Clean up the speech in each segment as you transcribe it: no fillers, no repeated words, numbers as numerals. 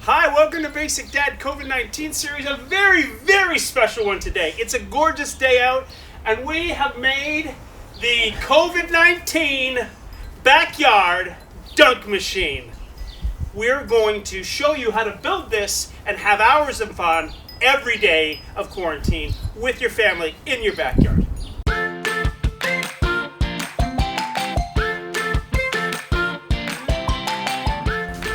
Hi, welcome to Basic Dad COVID-19 series, a very, very special one today. It's a gorgeous day out, and we have made the COVID-19 backyard dunk machine. We're going to show you how to build this and have hours of fun every day of quarantine with your family in your backyard.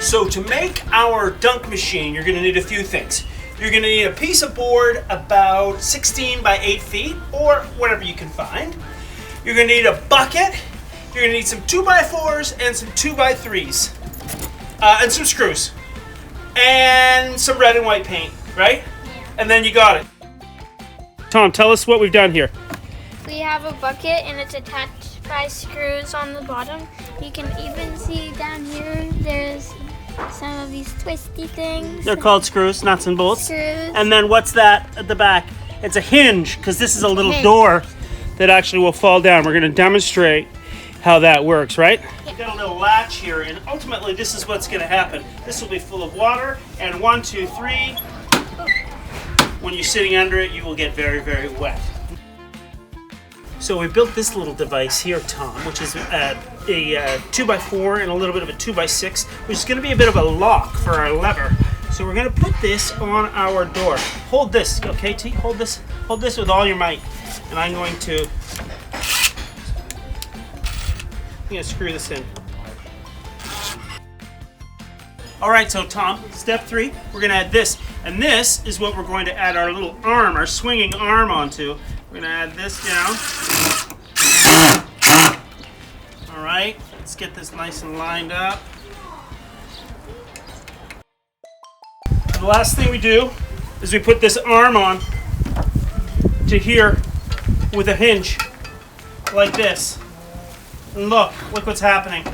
So to make our dunk machine, you're going to need a few things. You're going to need a piece of board about 16 by 8 feet, or whatever you can find. You're going to need a bucket. You're going to need some 2x4s and some 2x3s. And some screws. And some red and white paint, right? Yeah. And then you got it. Tom, tell us what we've done here. We have a bucket and it's attached by screws on the bottom. You can even see down here there's some of these twisty things. They're called screws, nuts and bolts. Screws. And then what's that at the back? It's a hinge, because this is a little Hinge. door that actually will fall down. We're going to demonstrate how that works, right? Yeah. We've got a little latch here, and ultimately this is what's going to happen. This will be full of water, and 1, 2, 3. When you're sitting under it, you will get very, very wet. So we built this little device here, Tom, which is a 2x4 and a little bit of a 2x6, which is going to be a bit of a lock for our lever. So we're going to put this on our door. Hold this, okay, T? Hold this with all your might. And I'm going to screw this in. All right, so Tom, step 3, we're going to add this. And this is what we're going to add our little arm, our swinging arm onto. We're going to add this down. All right, let's get this nice and lined up. The last thing we do is we put this arm on to here with a hinge like this. And look what's happening.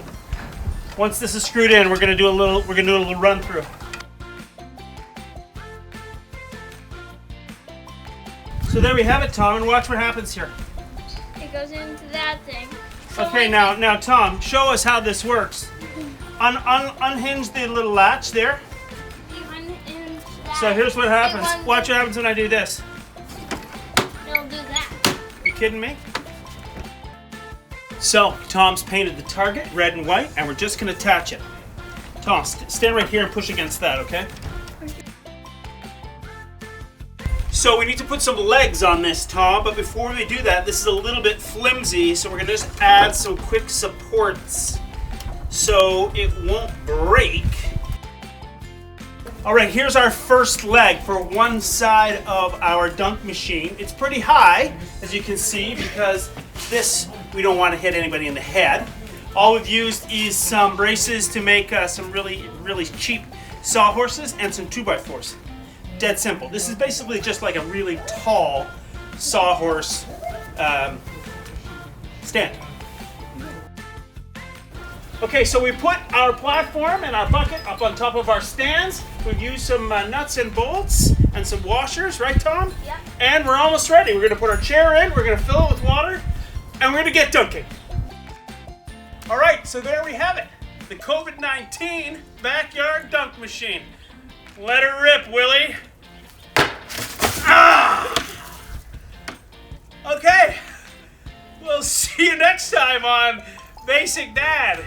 Once this is screwed in, we're going to do a little run through. So there we have it, Tom, and watch what happens here. It goes into that thing. So Okay, now Tom, show us how this works. Unhinge the little latch there. You unhinge that. So here's what happens. It Watch what happens when I do this. It'll do that. You kidding me? So Tom's painted the target red and white, and we're just going to attach it. Tom, stand right here and push against that, okay? So we need to put some legs on this, Tom, but before we do that, this is a little bit flimsy, so we're going to just add some quick supports so it won't break. All right, here's our first leg for one side of our dunk machine. It's pretty high, as you can see, because this, we don't want to hit anybody in the head. All we've used is some braces to make some really, really cheap sawhorses and some 2x4s. Dead simple. This is basically just like a really tall sawhorse stand. Okay, so we put our platform and our bucket up on top of our stands. We've used some nuts and bolts and some washers, right, Tom? Yeah. And we're almost ready. We're going to put our chair in, we're going to fill it with water, and we're going to get dunking. All right, so there we have it. The COVID-19 backyard dunk machine. Let her rip, Willie. Ah! Okay, we'll see you next time on Basic Dad.